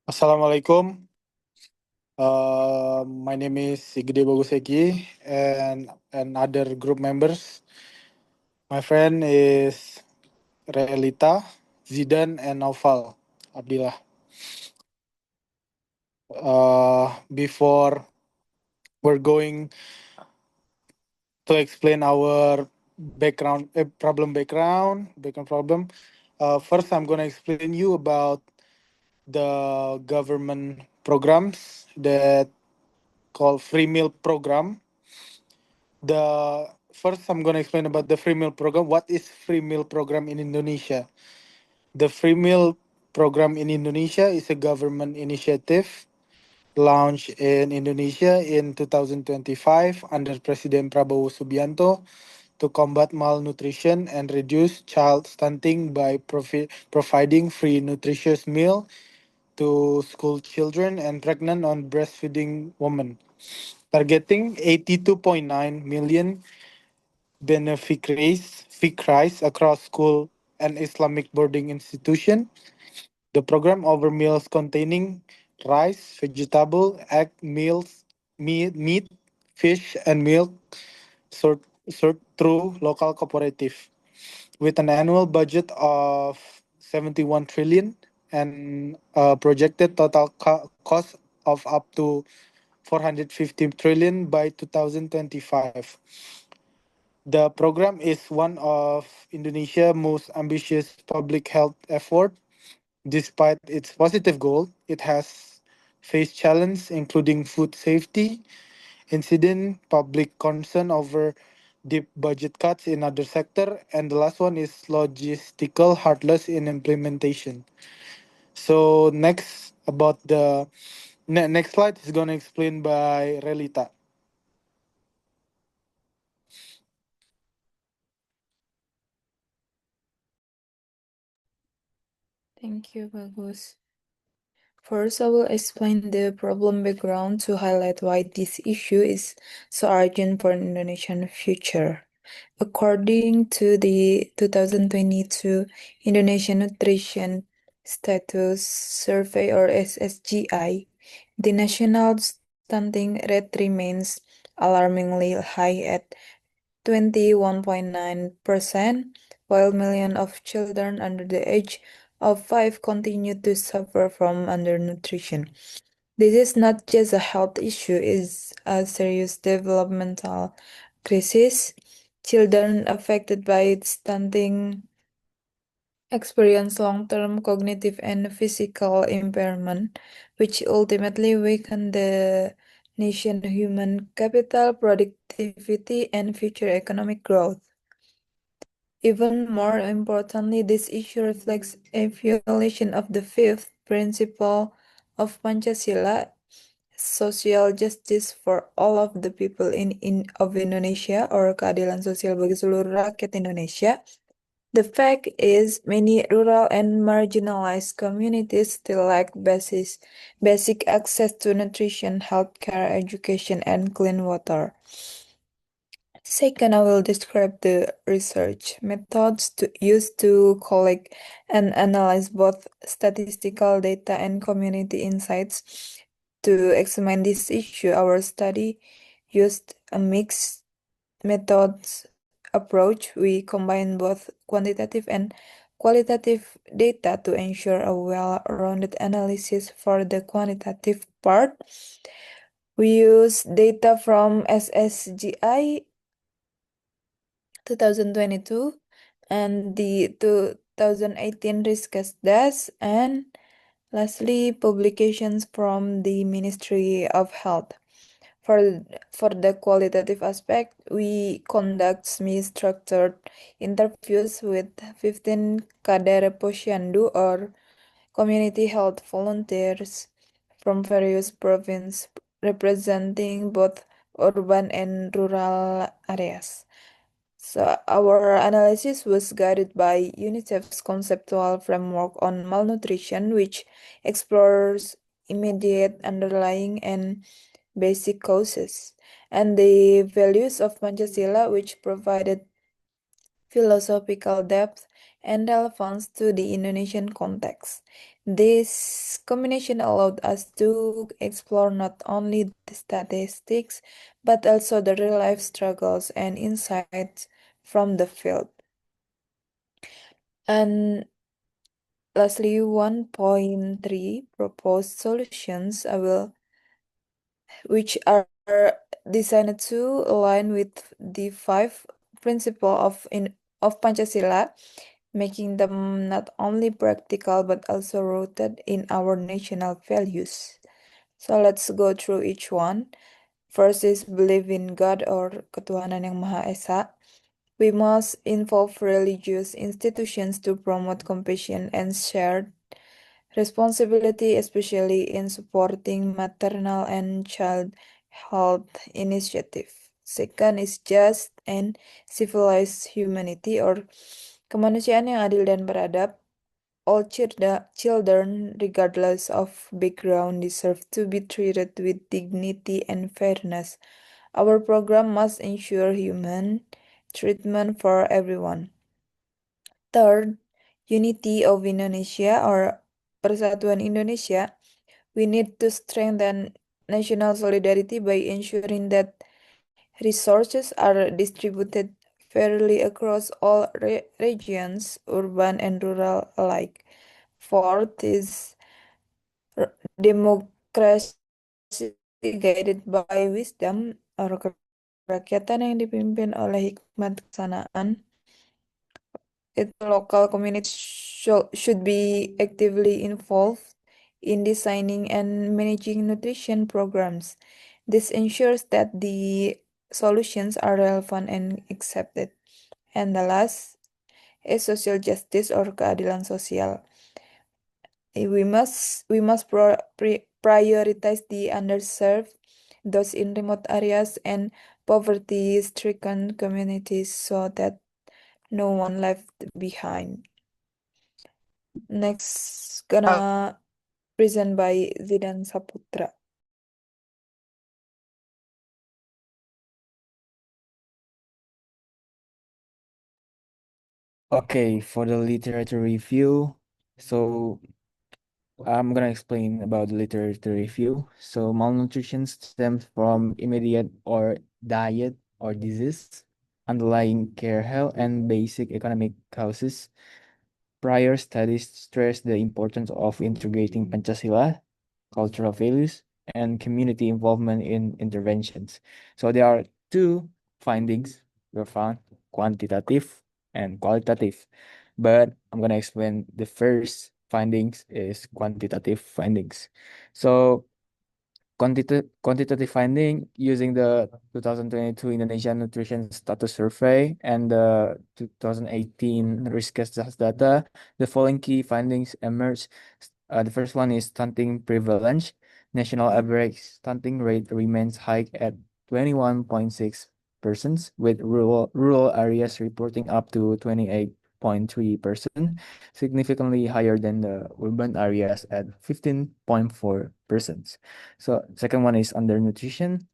Assalamualaikum. My name is ECKY and other group members. My friend is RELITA, ZIDAN, and NAUFAL, ABDILLAH. Before we're going to explain our background problem. First, I'm going to explain you about the government programs that called free meal program. The first I'm going to explain about the free meal program. What is free meal program in Indonesia? The free meal program in Indonesia is a government initiative launched in Indonesia in 2025 under President Prabowo Subianto to combat malnutrition and reduce child stunting by providing free nutritious meal to school children and pregnant on breastfeeding women, targeting 82.9 million beneficiaries across school and Islamic boarding institution. The program offers meals containing rice, vegetable, egg, meat, fish, and milk sold, sold through local cooperative with an annual budget of 71 trillion and a projected total cost of up to 450 trillion by 2025. The program is one of Indonesia's most ambitious public health effort. Despite its positive goal, it has faced challenges including food safety, incident, public concern over deep budget cuts in other sector, and the last one is logistical hurdles in implementation. So next slide is going to explain by Relita. Thank you, Bagus. First, I will explain the problem background to highlight why this issue is so urgent for Indonesian future. According to the 2022 Indonesian Nutrition Status Survey or SSGI, the national stunting rate remains alarmingly high at 21.9%, while millions of children under the age of 5 continue to suffer from undernutrition. This is not just a health issue, it's a serious developmental crisis. Children affected by stunting experience long-term cognitive and physical impairment, which ultimately weaken the nation's human capital, productivity, and future economic growth. Even more importantly, this issue reflects a violation of the fifth principle of Pancasila, social justice for all of the people of Indonesia, or keadilan sosial bagi seluruh rakyat Indonesia. The fact is, many rural and marginalized communities still lack basic access to nutrition, healthcare, education, and clean water. Second, I will describe the research methods used to collect and analyze both statistical data and community insights. To examine this issue, our study used a mixed methods approach. We combine both quantitative and qualitative data to ensure a well-rounded analysis. For the quantitative part, we use data from SSGI 2022 and the 2018 RIZKA and lastly publications from the Ministry of Health. For the qualitative aspect, we conduct semi-structured interviews with 15 Kader Posyandu or community health volunteers from various provinces representing both urban and rural areas. So our analysis was guided by UNICEF's conceptual framework on malnutrition, which explores immediate, underlying, and basic causes, and the values of Pancasila, which provided philosophical depth, and relevance to the Indonesian context. This combination allowed us to explore not only the statistics, but also the real life struggles and insights from the field. And lastly, 1.3 proposed solutions which are designed to align with the five principles of Pancasila, making them not only practical but also rooted in our national values. So let's go through each one. First is believe in God or Ketuhanan Yang Maha Esa. We must involve religious institutions to promote compassion and shared responsibility, especially in supporting maternal and child health initiative. Second is just and civilized humanity or kemanusiaan yang adil dan beradab. All children, regardless of background, deserve to be treated with dignity and fairness. Our program must ensure human treatment for everyone. Third, unity of Indonesia or Persatuan Indonesia. We need to strengthen national solidarity by ensuring that resources are distributed fairly across all regions, urban and rural alike. Fourth is democracy guided by wisdom or kerakyatan yang dipimpin oleh hikmat kesanaan. Local communities should be actively involved in designing and managing nutrition programs. This ensures that the solutions are relevant and accepted. And the last is social justice or keadilan sosial. We must prioritize the underserved, those in remote areas and poverty-stricken communities so that no one left behind. Next, gonna present by ZIDAN Saputra. Okay, for the literature review, so I'm gonna explain about the literature review. So malnutrition stems from immediate or diet or disease, underlying care health, and basic economic causes. Prior studies stress the importance of integrating Pancasila, cultural values, and community involvement in interventions. So there are two findings were found, quantitative and qualitative. But I'm gonna explain the first findings is quantitative findings. So quantitative finding using the 2022 Indonesian Nutrition Status Survey and the 2018 RIZKA data, the following key findings emerge. The first one is stunting prevalence. National average stunting rate remains high at 21.6%, with rural areas reporting up to 28.3%, significantly higher than the urban areas at 15.4%. So second one is undernutrition.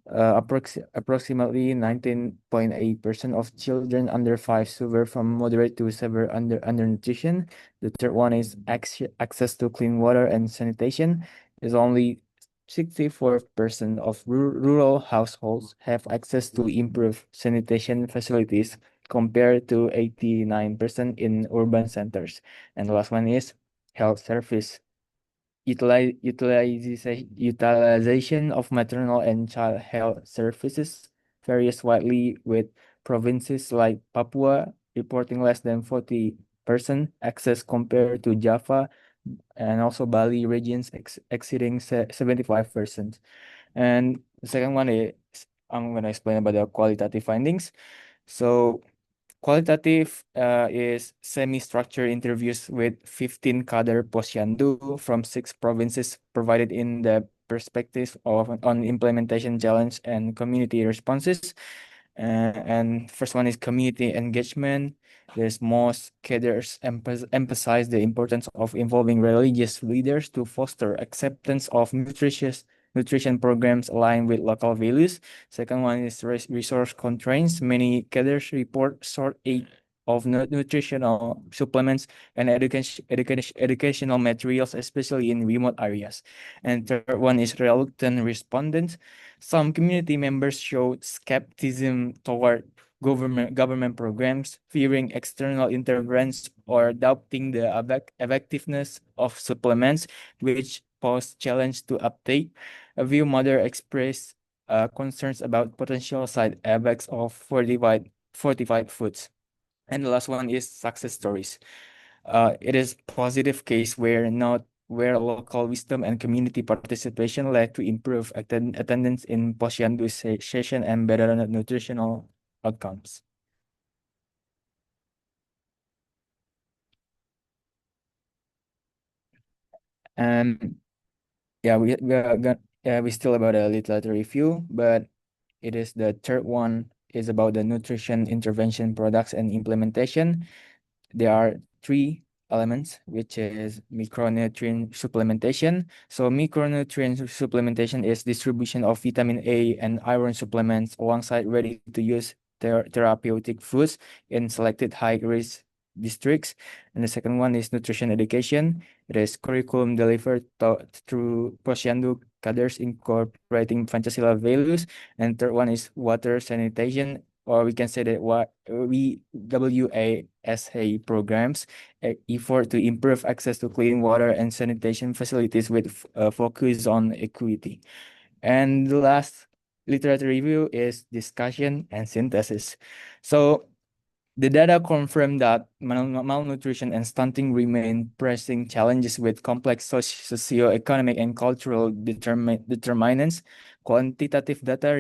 Approximately 19.8% of children under 5 suffer from moderate to severe undernutrition. The third one is access to clean water and sanitation. Is only 64% of rural households have access to improved sanitation facilities compared to 89% in urban centers. And the last one is health service. Utilization of maternal and child health services varies widely, with provinces like Papua reporting less than 40% access compared to Java and also Bali regions exceeding 75%. And the second one is I'm going to explain about the qualitative findings. So qualitative is semi-structured interviews with 15 kader posyandu from 6 provinces provided in the perspective of on implementation challenge and community responses. And first one is community engagement. There's most cadres emphasize the importance of involving religious leaders to foster acceptance of nutrition programs aligned with local values. Second one is resource constraints. Many cadres report of nutritional supplements and educational materials, especially in remote areas. And third one is reluctant respondents. Some community members showed skepticism toward government programs, fearing external interference or doubting the effectiveness of supplements, which pose challenge to uptake. A few mother expressed concerns about potential side effects of fortified foods. And the last one is success stories. It is positive case where local wisdom and community participation led to improve attendance in posyandu session and better nutritional outcomes. And yeah, we still about a literature review, but it is the third one is about the nutrition intervention products and implementation. There are three elements, which is micronutrient supplementation. So micronutrient supplementation is distribution of vitamin A and iron supplements alongside ready-to-use therapeutic foods in selected high-risk districts. And the second one is nutrition education. It is curriculum delivered through posyandu cadres incorporating Pancasila values. And third one is water sanitation, or we can say that WASA programs effort to improve access to clean water and sanitation facilities with focus on equity. And the last literature review is discussion and synthesis. So the data confirm that malnutrition and stunting remain pressing challenges with complex socio-economic and cultural determinants. Quantitative data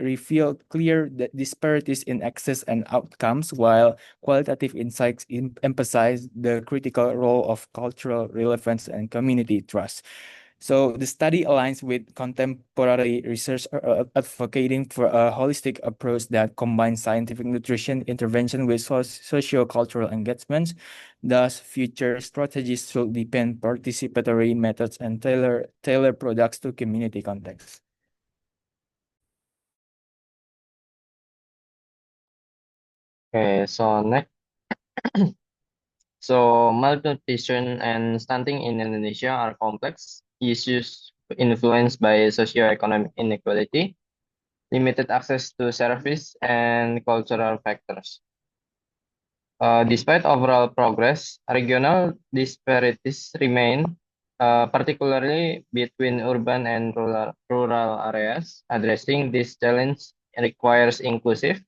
reveal clear disparities in access and outcomes, while qualitative insights emphasize the critical role of cultural relevance and community trust. So the study aligns with contemporary research advocating for a holistic approach that combines scientific nutrition intervention with socio-cultural engagements. Thus, future strategies should depend participatory methods and tailor products to community contexts. Okay, so next, so malnutrition and stunting in Indonesia are complex issues influenced by socioeconomic inequality, limited access to service, and cultural factors. Despite overall progress, regional disparities remain, particularly between urban and rural areas. Addressing this challenge requires inclusive,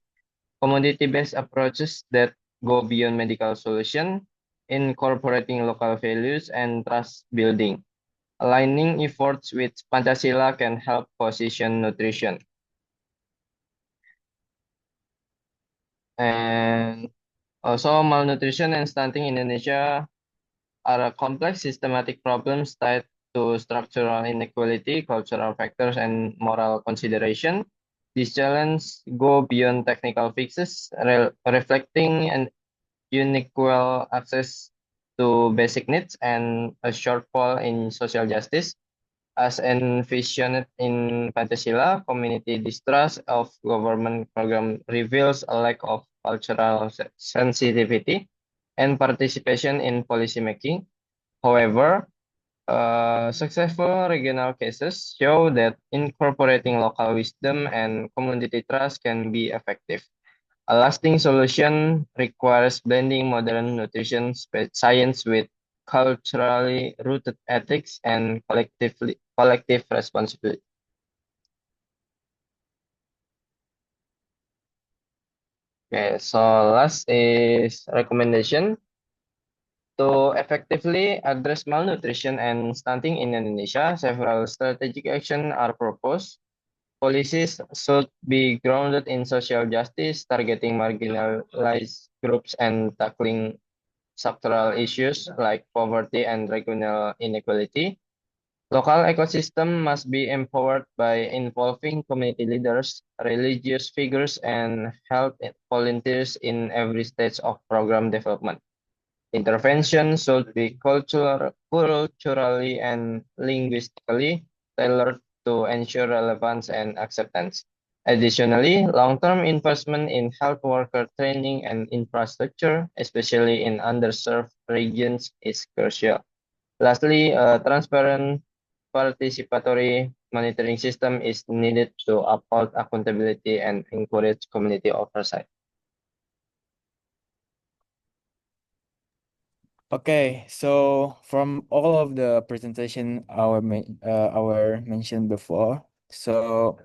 community-based approaches that go beyond medical solution, incorporating local values and trust building. Aligning efforts with Pancasila can help position nutrition. And also, malnutrition and stunting in Indonesia are a complex systematic problems tied to structural inequality, cultural factors, and moral consideration. These challenges go beyond technical fixes, reflecting an unequal access to basic needs and a shortfall in social justice. As envisioned in Pancasila, community distrust of government program reveals a lack of cultural sensitivity and participation in policymaking. However, successful regional cases show that incorporating local wisdom and community trust can be effective. A lasting solution requires blending modern nutrition science with culturally rooted ethics and collective responsibility. Okay, so last is recommendation. To effectively address malnutrition and stunting in Indonesia, several strategic actions are proposed. Policies should be grounded in social justice, targeting marginalized groups and tackling sectoral issues like poverty and regional inequality. Local ecosystem must be empowered by involving community leaders, religious figures, and health volunteers in every stage of program development. Intervention should be culturally and linguistically tailored to ensure relevance and acceptance. Additionally, long-term investment in health worker training and infrastructure, especially in underserved regions, is crucial. Lastly, a transparent, participatory monitoring system is needed to uphold accountability and encourage community oversight. Okay, so from all of the presentation our mentioned before, so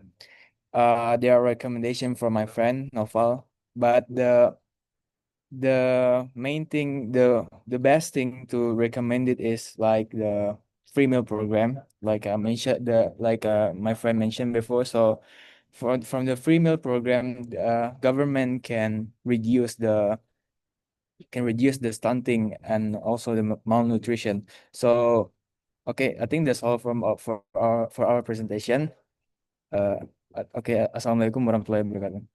there are recommendation from my friend Noval, but the main thing, the best thing to recommend it is like the free meal program, like I mentioned, my friend mentioned before. So from the free meal program, government can reduce the stunting and also the malnutrition. So okay, I think that's all from for our presentation. Okay, assalamualaikum warahmatullahi wabarakatuh.